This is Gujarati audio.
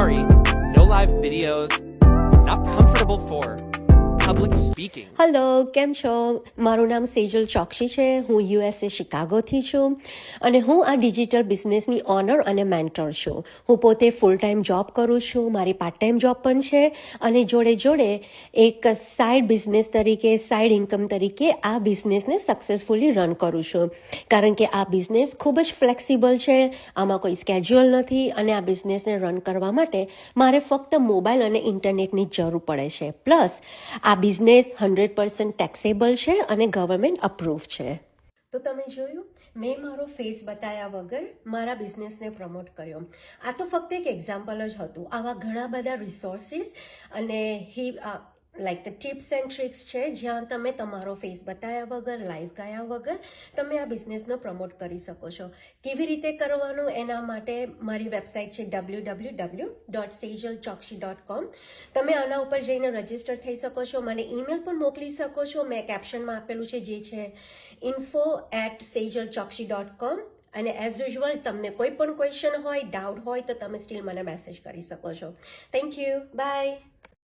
Sorry, no live videos. Not comfortable for public speaking. Hello, કેમ છો? મારું નામ સેજલ ચોકસી છે. હું યુએસએ શિકાગોથી છું અને હું આ ડિજિટલ બિઝનેસની ઓનર અને મેન્ટર છું. હું પોતે ફૂલ ટાઈમ જોબ કરું છું, મારી પાર્ટ ટાઈમ જોબ પણ છે અને જોડે જોડે એક સાઇડ બિઝનેસ તરીકે, સાઇડ ઇન્કમ તરીકે આ બિઝનેસને સક્સેસફુલી રન કરું છું. કારણ કે આ બિઝનેસ ખૂબ જ ફ્લેક્સિબલ છે, આમાં કોઈ સ્કેડ્યુલ નથી અને આ બિઝનેસને રન કરવા માટે મારે ફક્ત મોબાઈલ અને ઇન્ટરનેટની જરૂર પડે છે. પ્લસ આ બિઝનેસ 100% ટેક્સેબલ છે અને ગવર્મેન્ટ અપ્રૂવ છે. તો તમે જોયું, મેં મારો ફેસ બતાવ્યા વગર મારા બિઝનેસને પ્રમોટ કર્યો. આ તો ફક્ત એક એક્ઝામ્પલ જ હતું. આવા ઘણા બધા રિસોર્સિસ અને લાઈક ટિપ્સ એન્ડ ટ્રિક્સ છે જ્યાં તમે તમારો ફેસ બતાવ્યા વગર, લાઈવ ગયા વગર તમે આ બિઝનેસનો પ્રમોટ કરી શકો છો. કેવી રીતે કરવાનું એના માટે મારી વેબસાઇટ છે www.sejalchoksi.com. તમે આના ઉપર જઈને રજીસ્ટર થઈ શકો છો. મને ઈમેલ પણ મોકલી શકો છો. મેં કેપ્શનમાં આપેલું છે જે છે info@sejalchoksi.com. અને એઝ યુઝ્યુઅલ તમને કોઈ પણ ક્વેશ્ચન હોય, ડાઉટ હોય તો તમે સ્ટીલ મને મેસેજ કરી શકો છો. Thank you. બાય.